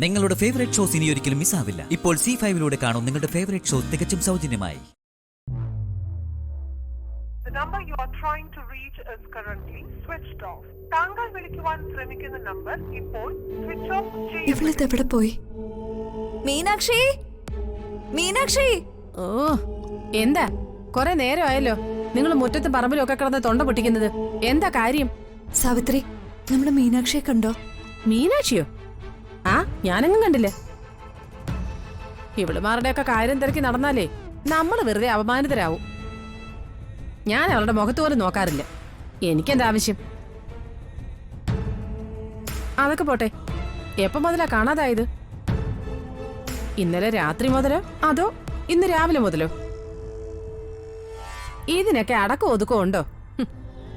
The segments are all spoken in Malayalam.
നിങ്ങളുടെ ഫേവറേറ്റ് ഷോസ് ഇനി ഒരിക്കലും മിസ്സാവില്ല. ഇപ്പോൾ C5-ലൂടെ കാണും നിങ്ങളുടെ ഫേവറേറ്റ് ഷോ തികച്ചും സൗജന്യമായി. The number you are trying to reach is currently switched off. താങ്കൾ വിളിക്കുവാൻ ശ്രമിക്കുന്ന നമ്പർ ഇപ്പോൾ സ്വിച്ച് ഓഫ് ചെയ്യപ്പെട്ടു. ഇവളിത് എവിടെ പോയി? മീനാക്ഷി, മീനാക്ഷി! ഓ, എന്താ കൊറേ നേരമായല്ലോ നിങ്ങൾ മുറ്റത്തും പറമ്പിലും ഒക്കെ കിടന്ന് തൊണ്ട പൊട്ടിക്കുന്നത്? എന്താ കാര്യം? സാവിത്രി, നമ്മുടെ മീനാക്ഷിയെ കണ്ടോ? മീനാക്ഷിയോ? ആ, ഞാനെങ്ങും കണ്ടില്ല. ഇവളുമാരുടെയൊക്കെ കാര്യം തിരക്കി നടന്നാലേ നമ്മൾ വെറുതെ അപമാനിതരാവും. ഞാൻ അവളുടെ മുഖത്ത് പോലും നോക്കാറില്ല. എനിക്കെന്താ ആവശ്യം? അതൊക്കെ പോട്ടെ, എപ്പം മുതലാ കാണാതായത്? ഇന്നലെ രാത്രി മുതലോ അതോ ഇന്ന് രാവിലെ മുതലോ? ഇതിനൊക്കെ അടക്കം ഒതുക്കം ഉണ്ടോ?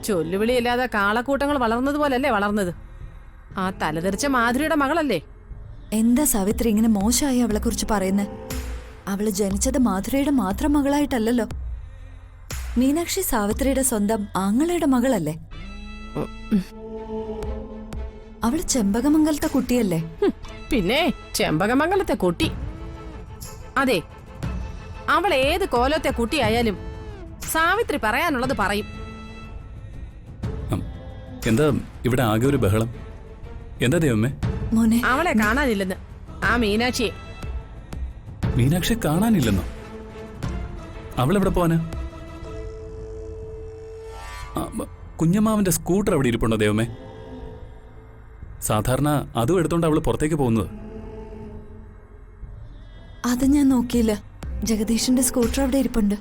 ചൊല്ലുവിളിയില്ലാതെ കാളക്കൂട്ടങ്ങൾ വളർന്നതുപോലല്ലേ വളർന്നത്. ആ തലതെറിച്ച മാധുരിയുടെ മകളല്ലേ? എന്താ സാവിത്രി ഇങ്ങനെ മോശമായി അവളെ കുറിച്ച് പറയുന്നത്? അവള് ജനിച്ചത് മാധുരയുടെ മാത്രം മകളായിട്ടല്ലല്ലോ. മീനാക്ഷി സാവിത്രിയുടെ സ്വന്തം ആങ്ങളയുടെ മകളല്ലേ? അവള് ചെമ്പകമംഗലത്തെ കുട്ടിയല്ലേ? പിന്നെ ചെമ്പകമംഗലത്തെ കുട്ടി. അതെ, അവൾ ഏത് കോലത്തെ കുട്ടിയായാലും സാവിത്രി പറയാനുള്ളത് പറയും. എന്താ ഇവിടെ ആകെ ഒരു ബഹളം? എന്താ ദൈവമേ? മോനെ, അവളെ കാണാനില്ലെന്ന്. ആ മീനാക്ഷിയെ. മീനാക്ഷി കാണാനില്ലെന്നോ? അവളെവിടെ പോവാനാ? കുഞ്ഞമ്മാവന്റെ സ്കൂട്ടർ അവിടെ ഇരിപ്പുണ്ടോ ദൈവമേ? സാധാരണ അതും എടുത്തോണ്ട് അവള് പുറത്തേക്ക് പോകുന്നത്. അത് ഞാൻ നോക്കിയില്ല. ജഗദീഷിന്റെ സ്കൂട്ടർ അവിടെ ഇരിപ്പുണ്ട്.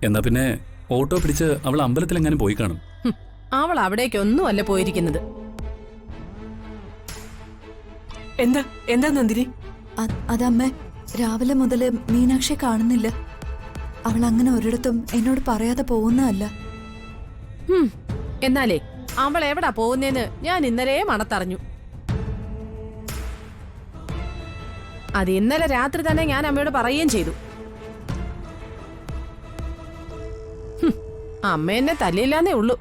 എന്നാ പിന്നെ ഓട്ടോ പിടിച്ച് അവൾ അമ്പലത്തിലെങ്ങാനും പോയി കാണും. അവൾ അവിടേക്കൊന്നും അല്ല പോയിരിക്കുന്നത്. എന്താ എന്താ നന്ദിനി? അതമ്മേ, രാവിലെ മുതല് മീനാക്ഷിയെ കാണുന്നില്ല. അവൾ അങ്ങനെ ഒരിടത്തും എന്നോട് പറയാതെ പോകുന്നതല്ല. എന്നാലേ അവൾ എവിടാ പോകുന്നേന്ന് ഞാൻ ഇന്നലെ മണത്തറിഞ്ഞു. അത് ഇന്നലെ രാത്രി തന്നെ ഞാൻ അമ്മയോട് പറയുകയും ചെയ്തു. അമ്മ എന്നെ തല്ലിയില്ലാന്നേ ഉള്ളൂ.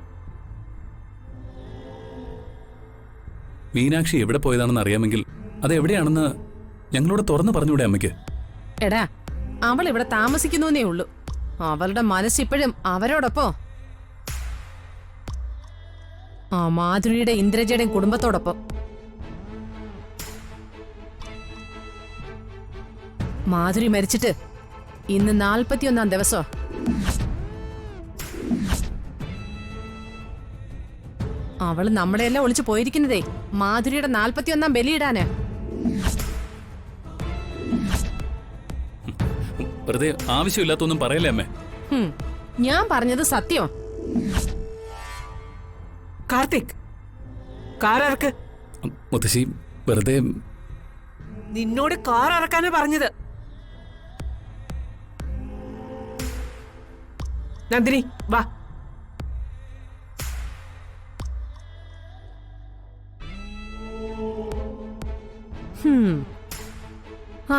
മീനാക്ഷി എവിടെ പോയതാണെന്ന് അറിയാമെങ്കിൽ അത് എവിടെയാണെന്ന് ഞങ്ങളോട് തുറന്നു പറഞ്ഞൂടെ അമ്മയ്ക്ക്? എടാ, അവൾ ഇവിടെ താമസിക്കുന്നേ ഉള്ളൂ. അവളുടെ മനസ്സിപ്പോഴും അവരോടൊപ്പം, ആ മാധുരിയുടെ ഇന്ദ്രജയുടെയും കുടുംബത്തോടൊപ്പം. മാധുരി മരിച്ചിട്ട് ഇന്ന് 41-ാം ദിവസം. അവള് നമ്മളെല്ലാം ഒളിച്ചു പോയിരിക്കുന്നതേ മാധുരിയുടെ 41-ാം ബലിയിടാന്. വെറുതെ ആവശ്യമില്ലാത്തൊന്നും പറയല്ലേ അമ്മേ. ഞാൻ പറഞ്ഞത് സത്യം. കാർത്തിക്, കാറിറക്ക്. മുത്തശ്ശി വെറുതെ. നിന്നോട് കാർ ഇറക്കാനാ പറഞ്ഞത്. നന്ദിനി വാ.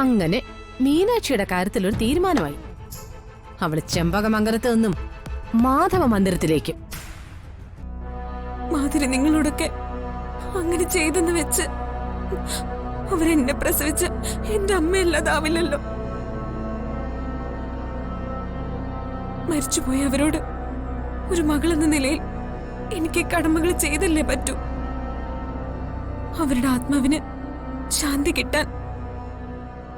അങ്ങനെ മീനാക്ഷിയുടെ കാര്യത്തിൽ ഒരു തീരുമാനമായി. അവള് ചെമ്പകമംഗലത്ത് നിന്നും മാധവ മന്ദിരത്തിലേക്ക്. മാധുരി നിങ്ങളോടൊക്കെ അങ്ങനെ ചെയ്തെന്ന് വെച്ച് അവരെന്നെ പ്രസവിച്ച എന്റെ അമ്മയല്ലാതാവില്ലല്ലോ. മരിച്ചുപോയ അവരോട് ഒരു മകളെന്ന നിലയിൽ എനിക്ക് കടമകൾ ചെയ്തല്ലേ പറ്റൂ. അവരുടെ ആത്മാവിന് ശാന്തി കിട്ടാൻ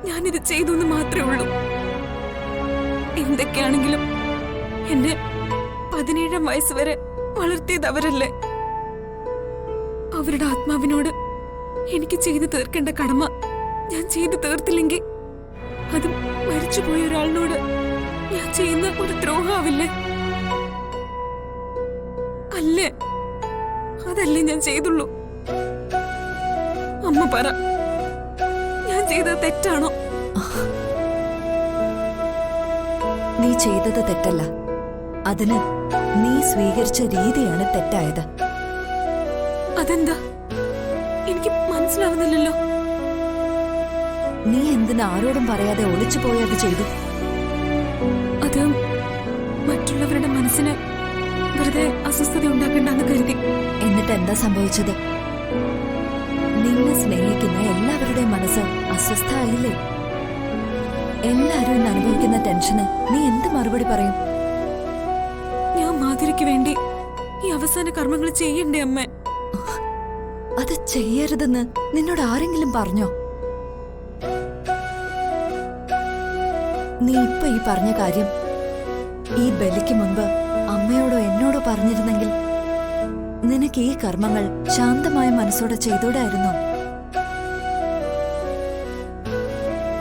ഞാനിത് ചെയ്തു എന്ന് മാത്രമേ ഉള്ളൂ. എന്തൊക്കെയാണെങ്കിലും എന്നെ 17-ാം വയസ്സ് വരെ വളർത്തിയത് അവരല്ലേ. അവരുടെ ആത്മാവിനോട് എനിക്ക് ചെയ്തു തീർക്കേണ്ട കടമ ഞാൻ ചെയ്തു തീർത്തില്ലെങ്കിൽ അത് മരിച്ചുപോയ ഒരാളിനോട് ഞാൻ ചെയ്യുന്ന ഒരു ദ്രോഹമാവില്ലേ? അല്ലേ? അതല്ലേ ഞാൻ ചെയ്തുള്ളൂ. അമ്മ പറ, ഞാൻ ചെയ്തത് തെറ്റാണോ? നീ ചെയ്തത് തെറ്റല്ല. അതിന് നീ സ്വീകരിച്ച രീതിയാണ് തെറ്റായത്. അതെന്താ? എനിക്ക് മനസ്സിലാവുന്നില്ലല്ലോ. നീ എന്തിന് ആരോടും പറയാതെ ഒളിച്ചു പോയത് ചെയ്തു? അത് മറ്റുള്ളവരുടെ മനസ്സിന് വെറുതെ അസ്വസ്ഥത ഉണ്ടാക്കണ്ടെന്ന് കരുതി. എന്നിട്ട് എന്താ സംഭവിച്ചത്? നിന്നെ സ്നേഹിക്കുന്ന എല്ലാവരുടെയും മനസ്സ് അസ്വസ്ഥായില്ലേ? എല്ലാരും ഇന്ന് അനുഭവിക്കുന്ന ടെൻഷന് നീ എന്ത് മറുപടി പറയും? ഞാൻ മാധുരിക്ക് വേണ്ടി ഈ അവസാന കർമ്മങ്ങൾ ചെയ്യണ്ടേ അമ്മ? അത് ചെയ്യരുതെന്ന് നിന്നോട് ആരെങ്കിലും പറഞ്ഞോ? നീ ഇപ്പൊ ഈ പറഞ്ഞ കാര്യം ഈ ബലിക്ക് മുൻപ് അമ്മയോടോ എന്നോടോ പറഞ്ഞിരുന്നെങ്കിൽ നിനക്ക് ഈ കർമ്മങ്ങൾ ശാന്തമായ മനസ്സോടെ ചെയ്തൂടായിരുന്നോ?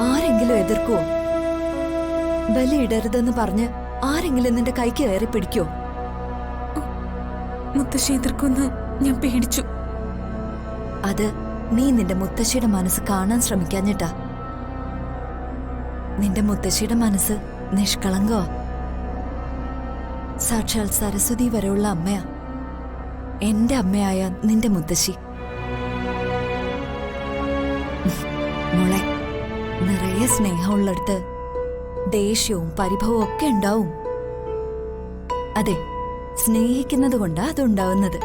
ആരെങ്കിലും എതിർക്കുവോ? ബലിയിടരുതെന്ന് പറഞ്ഞ് ആരെങ്കിലും നിന്റെ കൈക്ക് കയറി പിടിക്കോ? മുത്തശ്ശി എതിർക്കുമെന്ന് ഞാൻ പേടിച്ചു. അത് നീ നിന്റെ മുത്തശ്ശിയുടെ മനസ്സ് കാണാൻ ശ്രമിക്കാഞ്ഞിട്ടാ. നിന്റെ മുത്തശ്ശിയുടെ മനസ്സ് നിഷ്കളങ്കോ. സാക്ഷാൽ സരസ്വതി വരെയുള്ള അമ്മയാ എന്റെ അമ്മയായ നിന്റെ മുത്തശ്ശി. മോളെ, നിറയെ സ്നേഹമുള്ളിടത്ത് ദേഷ്യവും പരിഭവവും ഒക്കെ ഉണ്ടാവും. അതെ, സ്നേഹിക്കുന്നത് കൊണ്ടാ അതുണ്ടാവുന്നത്.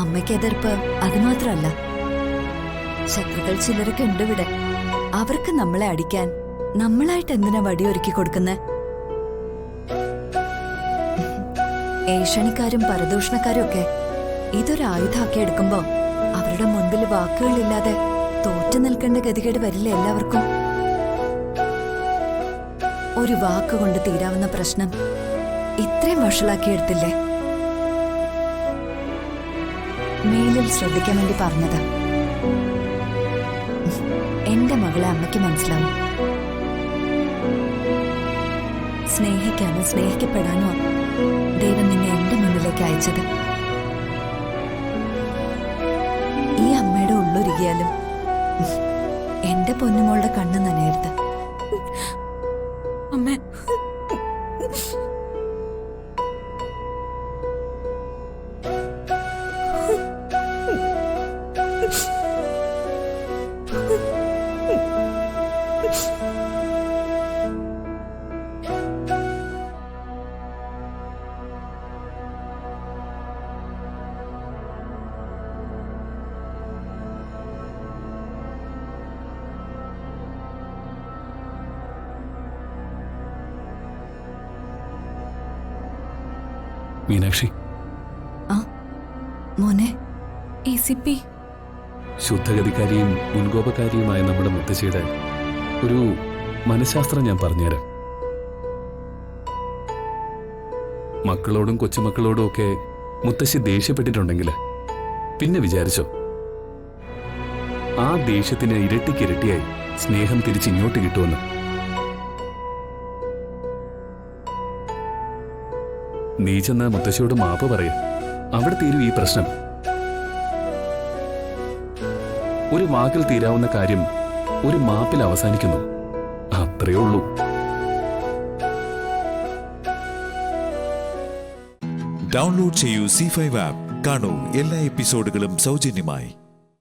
അമ്മയ്ക്ക് എതിർപ്പ് അത് മാത്രമല്ല, ശത്രുക്കൾ ചിലരൊക്കെ ഉണ്ട് ഇവിടെ. അവർക്ക് നമ്മളെ അടിക്കാൻ നമ്മളായിട്ട് എന്തിനാ വടിയൊരുക്കി കൊടുക്കുന്നേ? ഏഷണിക്കാരും പരദൂഷണക്കാരും ഒക്കെ ഇതൊരു ആയുധമാക്കി എടുക്കുമ്പോ അവരുടെ മുൻപിൽ വാക്കുകളില്ലാതെ തോറ്റു നിൽക്കേണ്ട ഗതികേട് വരില്ലേ എല്ലാവർക്കും? ഒരു വാക്കുകൊണ്ട് തീരാവുന്ന പ്രശ്നം ഇത്രയും വഷളാക്കിയെടുത്തില്ലേ? മേലിൽ ശ്രദ്ധിക്കാൻ വേണ്ടി പറഞ്ഞതാ. എന്റെ മകളെ അമ്മയ്ക്ക് മനസ്സിലാവും. സ്നേഹിക്കാനോ സ്നേഹിക്കപ്പെടാനോ ദൈവം നിന്നെ എന്റെ മുന്നിലേക്ക് അയച്ചത്. ഈ അമ്മയുടെ ഉള്ളൊരുകിയാലും എന്റെ പൊന്നുമോളുടെ കണ്ണ് നനയരുത്. അമ്മ, മീനാക്ഷി, ആ മോനെ, ACP ശുദ്ധഗതിക്കാരിയും മുൻകോപക്കാരിയുമായ നമ്മുടെ മുത്തശ്ശിയുടെ ഒരു മനഃശാസ്ത്രം ഞാൻ പറഞ്ഞുതരാം. മക്കളോടും കൊച്ചുമക്കളോടും ഒക്കെ മുത്തശ്ശി ദേഷ്യപ്പെട്ടിട്ടുണ്ടെങ്കിൽ പിന്നെ വിചാരിച്ചോ, ആ ദേഷ്യത്തിന് ഇരട്ടിക്കിരട്ടിയായി സ്നേഹം തിരിച്ചിങ്ങോട്ട് കിട്ടുമെന്ന്. നീ ചെന്ന മുത്തശ്ശിയോട് മാപ്പ് പറയ, അവിടെ തീരും ഈ പ്രശ്നം. ഒരു വാക്കിൽ തീരാവുന്ന കാര്യം ഒരു മാപ്പിൽ അവസാനിക്കുന്നു. അത്രയേ ഉള്ളൂ. ഡൗൺലോഡ് ചെയ്യൂ C5 ആപ്പ്. കാണൂ എല്ലാ എപ്പിസോഡുകളും സൗജന്യമായി.